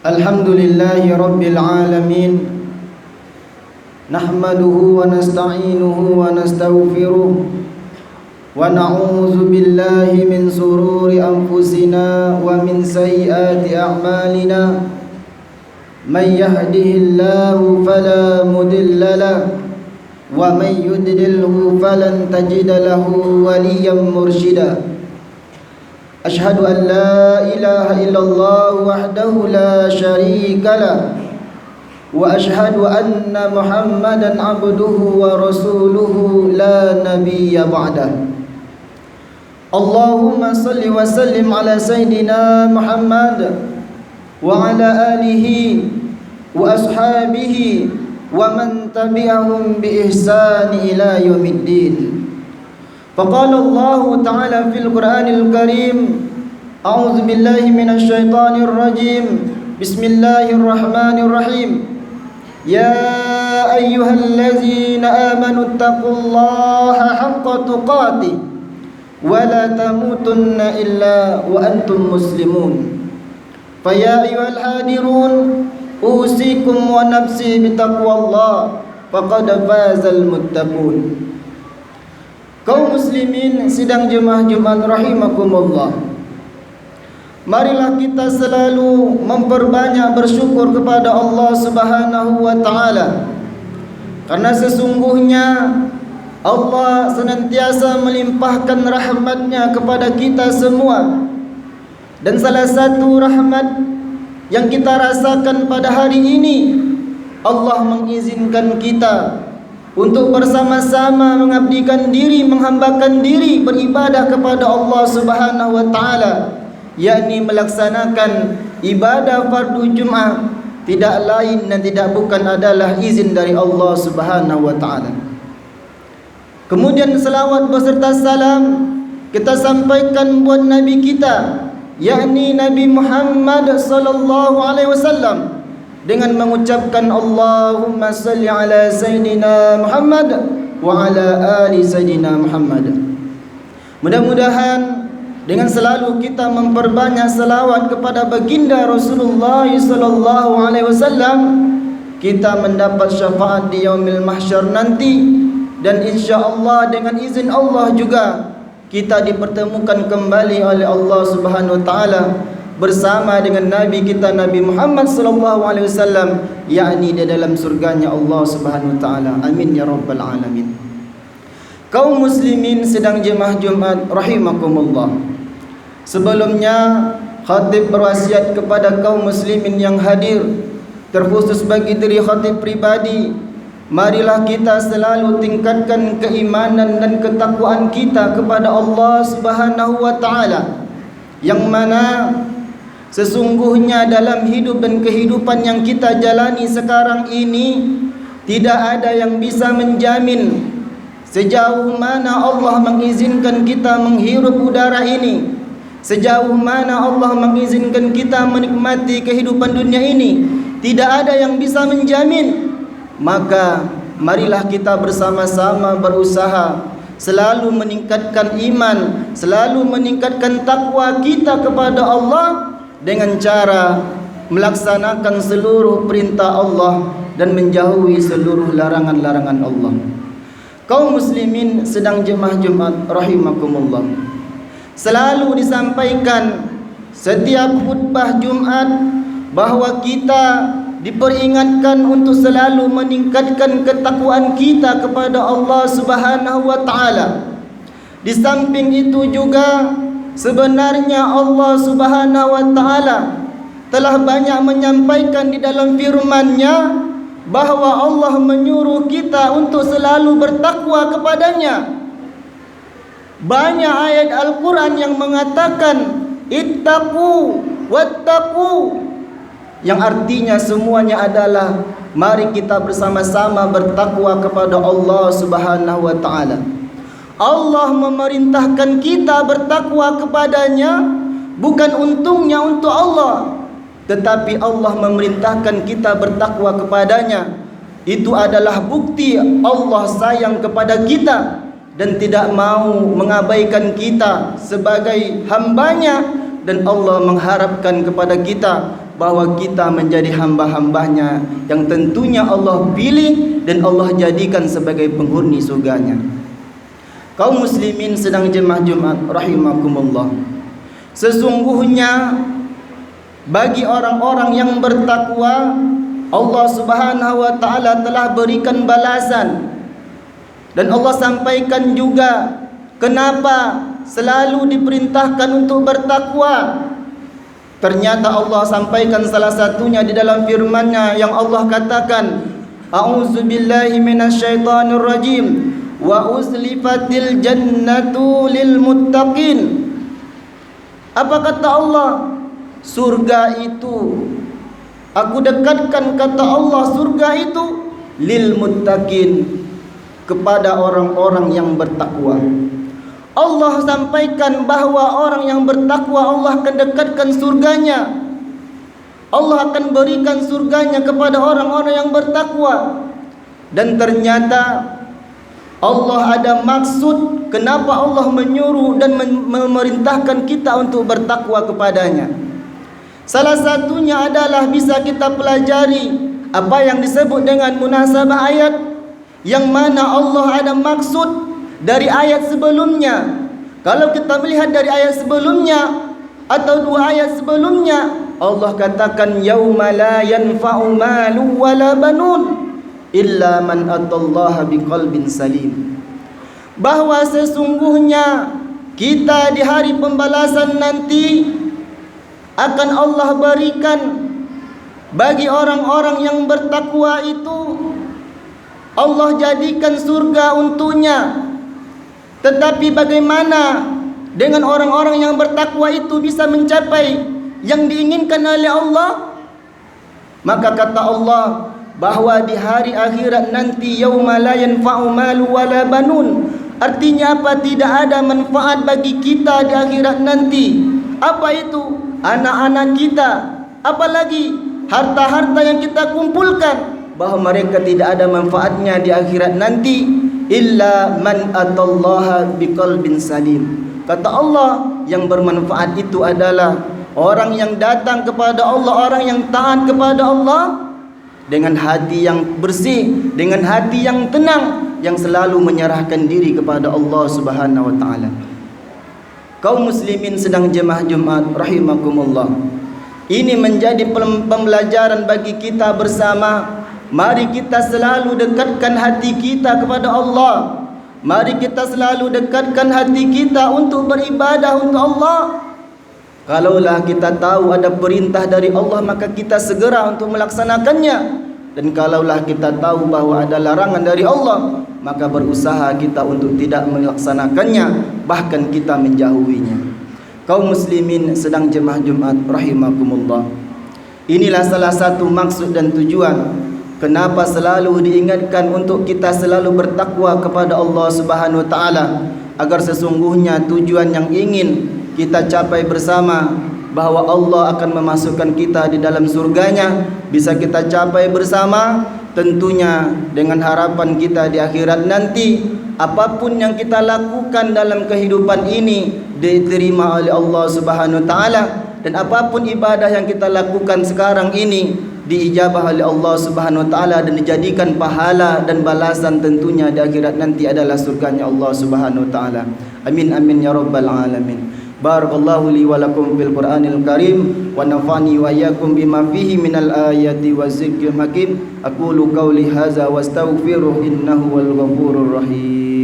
Alhamdulillahi Rabbil Alamin. Nahmaduhu wa nasta'inuhu wa nastaghfiruh wa na'udzu billahi min sururi anfusina wa min sayyiati a'malina. Man yahdihillahu fala mudilla lahu wa man yudlilhu falan tajida lahu waliyyan mursyida. Ashhadu an la ilaha illallah wahdahu la syarika lah wa ashhadu anna Muhammadan abduhu wa rasuluhu la nabiyya ba'dah. Allahumma salli wa sallim ala sayyidina Muhammad wa ala alihi wa ashabihi wa man tabi'ahum bi ihsani ila yaumiddin. فقال الله تعالى في القرآن الكريم: أعوذ بالله من الشيطان الرجيم بسم الله الرحمن الرحيم يا أيها الذين آمنوا اتقوا الله حق تقاته ولا تموتن إلا وأنتم مسلمون فيا أيها الحاضرون أوصيكم ونفسي بتقوى الله فقد فاز المتقون. Kaum muslimin sidang jemaah Jumat rahimakumullah, marilah kita selalu memperbanyak bersyukur kepada Allah Subhanahu wa taala, karena sesungguhnya Allah senantiasa melimpahkan rahmat-Nya kepada kita semua. Dan salah satu rahmat yang kita rasakan pada hari ini, Allah mengizinkan kita untuk bersama-sama mengabdikan diri, menghambakan diri beribadah kepada Allah Subhanahu wa taala, yakni melaksanakan ibadah fardu Jumat, tidak lain dan tidak bukan adalah izin dari Allah Subhanahu wa taala. Kemudian selawat beserta salam kita sampaikan buat nabi kita, yakni Nabi Muhammad sallallahu alaihi wasallam, dengan mengucapkan Allahumma salli ala Sayyidina Muhammad wa ala ali Sayyidina Muhammad. Mudah-mudahan dengan selalu kita memperbanyak selawat kepada baginda Rasulullah sallallahu alaihi wasallam, kita mendapat syafaat di yaumil mahsyar nanti, dan insya-Allah dengan izin Allah juga kita dipertemukan kembali oleh Allah Subhanahu wa taala bersama dengan Nabi kita Nabi Muhammad sallallahu alaihi wasallam, yakni di dalam surganya Allah Subhanahu wa taala. Amin ya rabbal alamin. Kaum muslimin sedang jemaah Jumat rahimakumullah, sebelumnya khatib berwasiat kepada kaum muslimin yang hadir, terkhusus bagi diri khatib pribadi, marilah kita selalu tingkatkan keimanan dan ketakwaan kita kepada Allah Subhanahu wa taala, yang mana sesungguhnya dalam hidup dan kehidupan yang kita jalani sekarang ini, tidak ada yang bisa menjamin sejauh mana Allah mengizinkan kita menghirup udara ini, sejauh mana Allah mengizinkan kita menikmati kehidupan dunia ini. Tidak ada yang bisa menjamin. Maka marilah kita bersama-sama berusaha selalu meningkatkan iman, selalu meningkatkan takwa kita kepada Allah dengan cara melaksanakan seluruh perintah Allah dan menjauhi seluruh larangan-larangan Allah. Kaum muslimin sedang jemaah Jumat rahimakumullah, selalu disampaikan setiap khutbah Jumat bahawa kita diperingatkan untuk selalu meningkatkan ketakwaan kita kepada Allah Subhanahu wa taala. Di samping itu juga sebenarnya Allah Subhanahu wa taala telah banyak menyampaikan di dalam firman-Nya bahawa Allah menyuruh kita untuk selalu bertakwa kepadanya. Banyak ayat Al-Quran yang mengatakan ittaqu wattaqu, yang artinya semuanya adalah mari kita bersama-sama bertakwa kepada Allah Subhanahu wa taala. Allah memerintahkan kita bertakwa kepadanya bukan untungnya untuk Allah, tetapi Allah memerintahkan kita bertakwa kepadanya. Itu adalah bukti Allah sayang kepada kita dan tidak mau mengabaikan kita sebagai hambanya, dan Allah mengharapkan kepada kita bahwa kita menjadi hamba-hambanya yang tentunya Allah pilih dan Allah jadikan sebagai penghuni surganya. Kaum muslimin sedang jemaah Jumat rahimakumullah, sesungguhnya bagi orang-orang yang bertakwa, Allah Subhanahu wa taala telah berikan balasan. Dan Allah sampaikan juga kenapa selalu diperintahkan untuk bertakwa. Ternyata Allah sampaikan salah satunya di dalam firman-Nya yang Allah katakan, A'udzubillahi minasyaitonir rajim wa uzlifatil jannatu lil muttaqin. Apa kata Allah? Surga itu aku dekatkan, kata Allah, surga itu lil muttaqin, kepada orang-orang yang bertakwa. Allah sampaikan bahwa orang yang bertakwa Allah akan dekatkan surganya. Allah akan berikan surganya kepada orang-orang yang bertakwa. Dan ternyata Allah ada maksud kenapa Allah menyuruh dan memerintahkan kita untuk bertakwa kepadanya. Salah satunya adalah bisa kita pelajari apa yang disebut dengan munasabah ayat, yang mana Allah ada maksud dari ayat sebelumnya. Kalau kita melihat dari ayat sebelumnya atau dua ayat sebelumnya, Allah katakan yauma la yanfa'u malu wala banun illa man atallaha biqalbin salim, bahwa sesungguhnya kita di hari pembalasan nanti akan Allah berikan bagi orang-orang yang bertakwa itu, Allah jadikan surga untuknya. Tetapi bagaimana dengan orang-orang yang bertakwa itu bisa mencapai yang diinginkan oleh Allah? Maka kata Allah bahwa di hari akhirat nanti yauma la yanfa'u malu wala banun, artinya apa? Tidak ada manfaat bagi kita di akhirat nanti. Apa itu? Anak-anak kita, apalagi harta-harta yang kita kumpulkan, bahwa mereka tidak ada manfaatnya di akhirat nanti, illa man atallaha biqalbin salim. Kata Allah, yang bermanfaat itu adalah orang yang datang kepada Allah, orang yang taat kepada Allah dengan hati yang bersih, dengan hati yang tenang, yang selalu menyerahkan diri kepada Allah Subhanahu wa taala. Kaum muslimin sedang jemaah Jumat rahimakumullah, ini menjadi pembelajaran bagi kita bersama. Mari kita selalu dekatkan hati kita kepada Allah. Mari kita selalu dekatkan hati kita untuk beribadah untuk Allah. Kalaulah kita tahu ada perintah dari Allah, maka kita segera untuk melaksanakannya. Dan kalaulah kita tahu bahwa ada larangan dari Allah, maka berusaha kita untuk tidak melaksanakannya, bahkan kita menjauhinya. Kaum muslimin sedang jemaah Jumat rahimakumullah, inilah salah satu maksud dan tujuan kenapa selalu diingatkan untuk kita selalu bertakwa kepada Allah Subhanahu wa taala, agar sesungguhnya tujuan yang ingin kita capai bersama, bahwa Allah akan memasukkan kita di dalam surganya, bisa kita capai bersama, tentunya dengan harapan kita di akhirat nanti apapun yang kita lakukan dalam kehidupan ini diterima oleh Allah Subhanahu wa taala, dan apapun ibadah yang kita lakukan sekarang ini diijabah oleh Allah Subhanahu wa taala dan dijadikan pahala dan balasan tentunya di akhirat nanti adalah surganya Allah Subhanahu wa taala. Amin amin ya rabbal alamin. Barakallahu li wa lakum fil Qur'anil Karim wa nafani wa iyyakum bima fihi minal ayati wazikril hakim. Aqulu qawli hadza wastaghfiruh innahu wal ghafurur rahim.